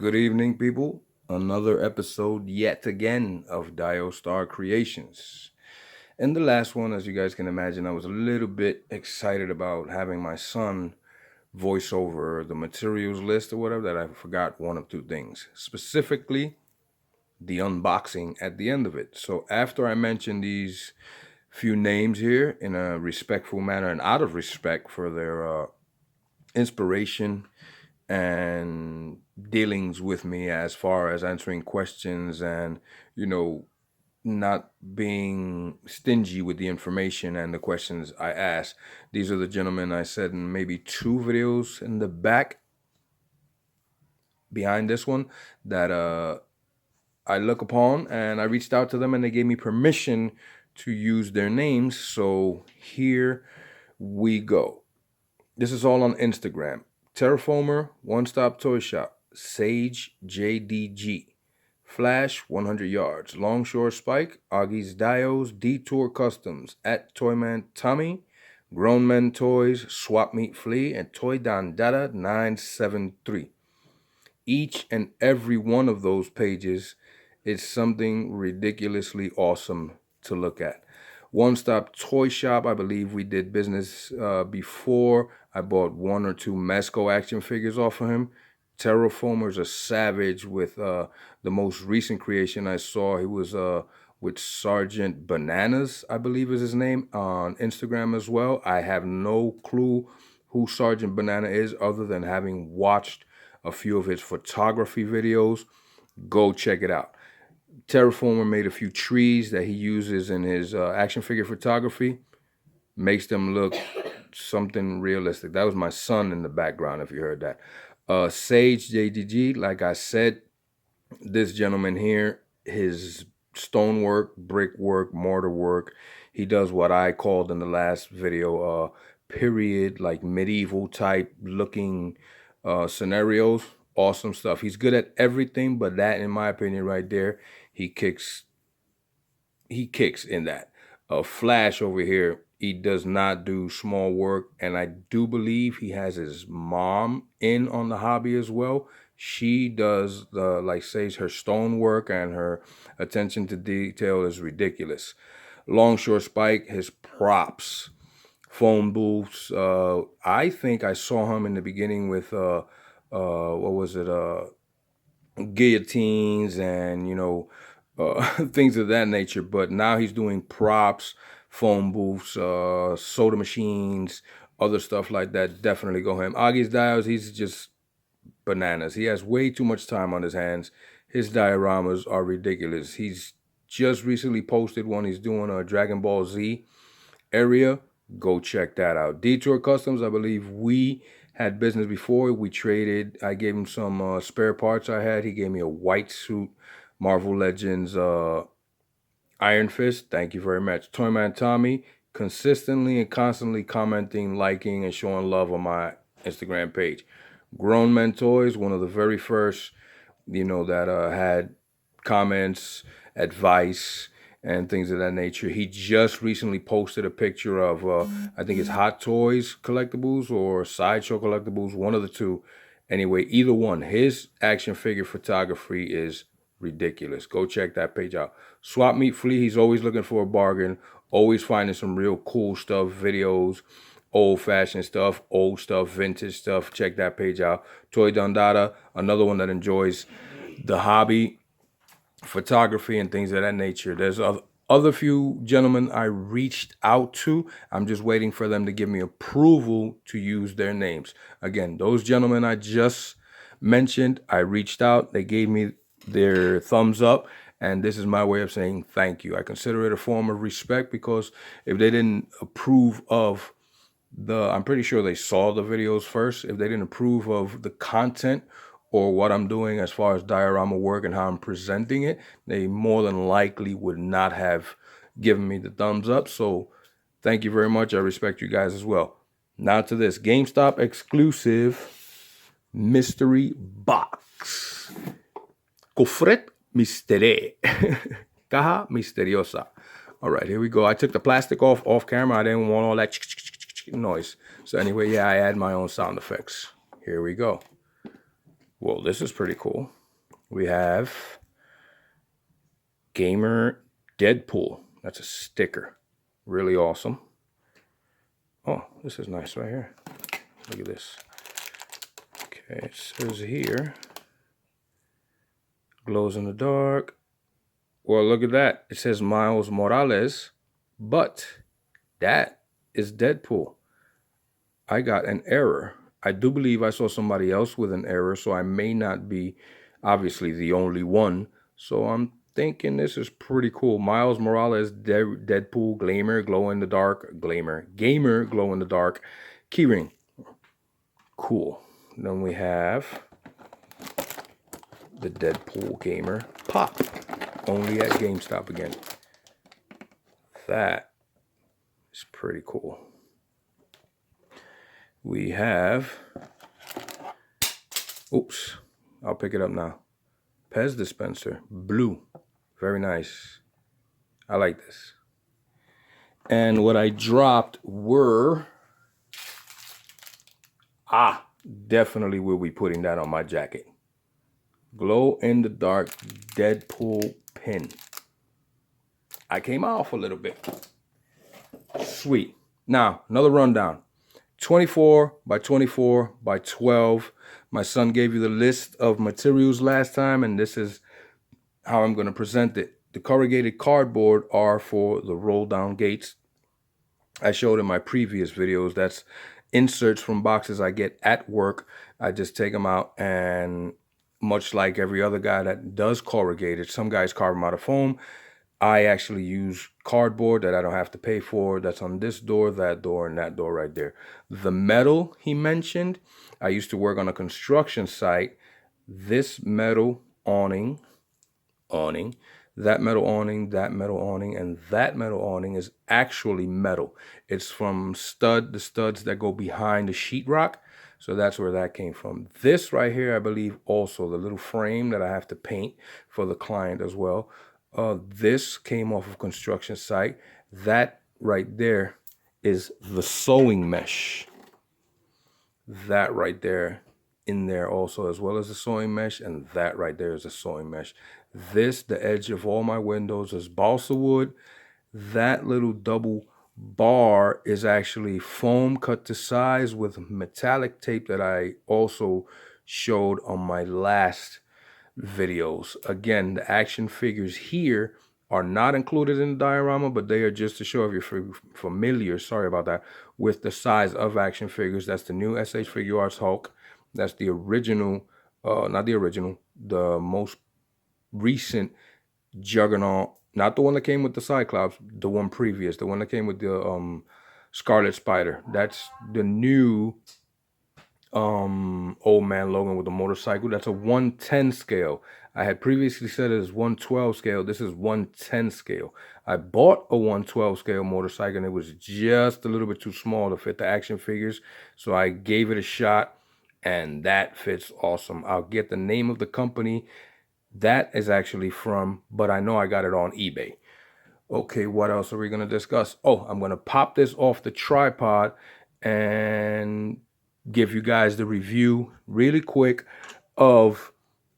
Good evening, people. Another episode yet again of Dio Star Creations. In the last one, as you guys can imagine, I was a little bit excited about having my son voice over the materials list or whatever, that I forgot one of two things. Specifically, the unboxing at the end of it. So after I mentioned these few names here in a respectful manner and out of respect for their inspiration and dealings with me as far as answering questions and, not being stingy with the information and the questions I ask. These are the gentlemen I said in maybe two videos in the back behind this one that I look upon, and I reached out to them and they gave me permission to use their names. So here we go. This is all on Instagram. Terraformer, One Stop Toy Shop, Sage JDG, Flash 100 Yards, Longshore Spike, Augie's Dios, Detour Customs, at Toyman Tommy, Grown Men Toys, Swap Meet Flea, and Toy Don Dada 973. Each and every one of those pages is something ridiculously awesome to look at. One Stop Toy Shop, I believe we did business before. I bought one or two Mesco action figures off of him. Terraformer's a savage with the most recent creation I saw. He was with Sergeant Bananas, I believe is his name, on Instagram as well. I have no clue who Sergeant Banana is other than having watched a few of his photography videos. Go check it out. Terraformer made a few trees that he uses in his action figure photography. Makes them look something realistic. That was my son in the background, if you heard that. Sage JDG, like I said, this gentleman here, his stonework, brickwork, mortar work, he does what I called in the last video, period, like medieval type looking scenarios. Awesome stuff. He's good at everything, but that, in my opinion, right there, he kicks in that. Flash over here, he does not do small work, and I do believe he has his mom in on the hobby as well. She does the, like, says, her stonework and her attention to detail is ridiculous. Longshore Spike, his props, phone booths. I think I saw him in the beginning with what was it? Guillotines and things of that nature. But now he's doing props, phone booths, soda machines, other stuff like that. Definitely go him. Augie's Dios, he's just bananas. He has way too much time on his hands. His dioramas are ridiculous. He's just recently posted one. He's doing a Dragon Ball Z area. Go check that out. Detour Customs, I believe we had business before. We traded. I gave him some spare parts I had. He gave me a white suit Marvel Legends Iron Fist. Thank you very much. Toyman Tommy, consistently and constantly commenting, liking, and showing love on my Instagram page. Grown Men Toys, one of the very first, that had comments, advice, and things of that nature. He just recently posted a picture of, I think it's Hot Toys collectibles or Sideshow collectibles, one of the two. Anyway, either one. His action figure photography is ridiculous. Go check that page out. Swap Meet Flea, he's always looking for a bargain, always finding some real cool stuff, videos, old-fashioned stuff, old stuff, vintage stuff. Check that page out. Toy Don Dada, another one that enjoys the hobby, photography, and things of that nature. There's other few gentlemen I reached out to. I'm just waiting for them to give me approval to use their names. Again, those gentlemen I just mentioned, I reached out. They gave me their thumbs up, and this is my way of saying thank you. I consider it a form of respect, because if they didn't approve of I'm pretty sure they saw the videos first. If they didn't approve of the content or what I'm doing as far as diorama work and how I'm presenting it, they more than likely would not have given me the thumbs up. So thank you very much. I respect you guys as well. Now to this GameStop exclusive mystery box. Cofret Mystery. Caja Misteriosa. All right, here we go. I took the plastic off camera. I didn't want all that noise. So anyway, yeah, I add my own sound effects. Here we go. Well, this is pretty cool. We have Gamer Deadpool. That's a sticker. Really awesome. Oh, this is nice right here. Look at this. Okay, it says here, glows in the dark. Well, look at that. It says Miles Morales, but that is Deadpool. I got an error. I do believe I saw somebody else with an error, so I may not be obviously the only one. So I'm thinking this is pretty cool. Miles Morales, Deadpool, Gamer, glow in the dark, Gamer, glow in the dark, keyring. Cool. Then we have the Deadpool Gamer Pop. Only at GameStop again. That is pretty cool. We have, oops, I'll pick it up now. Pez dispenser, blue. Very nice. I like this. And what I dropped were, definitely will be putting that on my jacket. Glow in the dark Deadpool pin. I came off a little bit. Sweet. Now, another rundown. 24 by 24 by 12. My son gave you the list of materials last time, and this is how I'm going to present it. The corrugated cardboard are for the roll down gates. I showed in my previous videos. That's inserts from boxes I get at work. I just take them out, and much like every other guy that does corrugated, some guys carve them out of foam. I actually use cardboard that I don't have to pay for. That's on this door, that door, and that door right there. The metal he mentioned, I used to work on a construction site. This metal awning, that metal awning, that metal awning, and that metal awning is actually metal. It's from the studs that go behind the sheetrock. So that's where that came from. This right here, I believe also the little frame that I have to paint for the client as well. This came off of construction site. That right there is the sewing mesh. That right there in there also, as well as the sewing mesh, and that right there is a sewing mesh. This, the edge of all my windows, is balsa wood. That little double bar is actually foam cut to size with metallic tape that I also showed on my last videos. Again, the action figures here are not included in the diorama, but they are just to show if you're familiar, sorry about that, with the size of action figures. That's the new SH Figure Arts Hulk. That's the original, not the original, the most recent Juggernaut, not the one that came with the Cyclops, the one previous, the one that came with the Scarlet Spider. That's the new Old Man Logan with the motorcycle. That's a 110 scale. I had previously said it is 112 scale. This is 110 scale. I bought a 112 scale motorcycle and it was just a little bit too small to fit the action figures. So I gave it a shot and that fits awesome. I'll get the name of the company that is actually from, but I know I got it on eBay. Okay, what else are we going to discuss? Oh, I'm going to pop this off the tripod and give you guys the review really quick of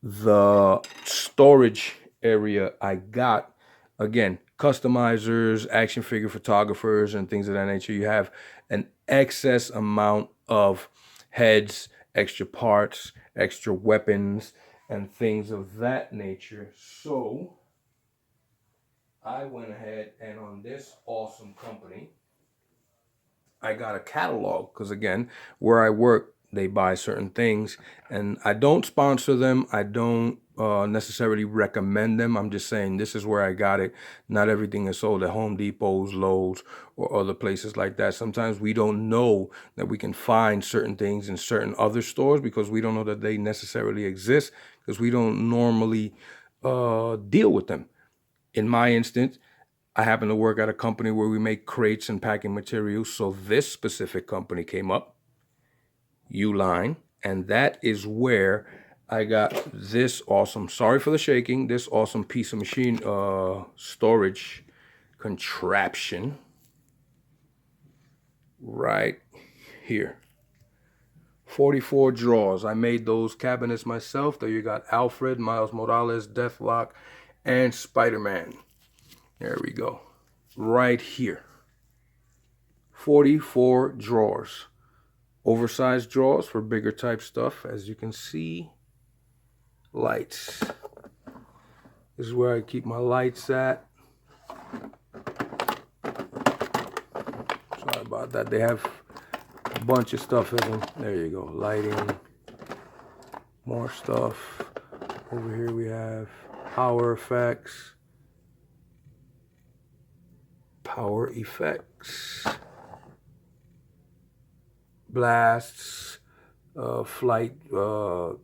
the storage area I got. Again, customizers, action figure photographers, and things of that nature. You have an excess amount of heads, extra parts, extra weapons, and things of that nature. So I went ahead and on this awesome company, I got a catalog because, again, where I work, they buy certain things, and I don't sponsor them. I don't necessarily recommend them. I'm just saying this is where I got it. Not everything is sold at Home Depots, Lowe's, or other places like that. Sometimes we don't know that we can find certain things in certain other stores because we don't know that they necessarily exist because we don't normally deal with them. In my instance, I happen to work at a company where we make crates and packing materials. So this specific company came up, Uline, and that is where I got this awesome, sorry for the shaking, this awesome piece of machine storage contraption right here 44 drawers. I made those cabinets myself. There you got Alfred, Miles Morales, Deathlock, and Spider-Man. There we go. Right here. 44 drawers. Oversized drawers for bigger type stuff. As you can see, lights. This is where I keep my lights at. Sorry about that. They have a bunch of stuff in them. There you go. Lighting. More stuff. Over here we have power effects. Power effects. Blasts. Flight. Blue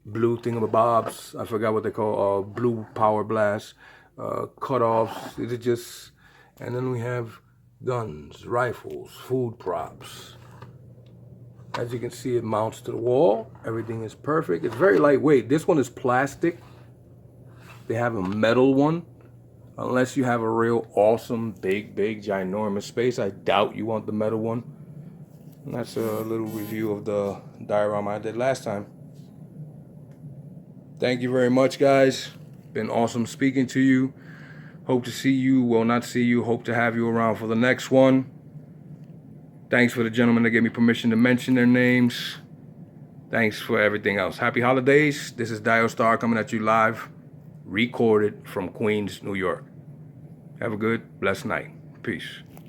thingamabobs. I forgot what they call. Blue power blast. Cutoffs. It is just. And then we have guns, rifles, food props. As you can see, it mounts to the wall. Everything is perfect. It's very lightweight. This one is plastic. They have a metal one. Unless you have a real awesome, big, ginormous space, I doubt you want the metal one. And that's a little review of the diorama I did last time. Thank you very much, guys. Been awesome speaking to you. Hope to see you, well, not see you, hope to have you around for the next one. Thanks for the gentlemen that gave me permission to mention their names. Thanks for everything else. Happy holidays. This is Diostar coming at you live, recorded from Queens, New York. Have a good, blessed night. Peace.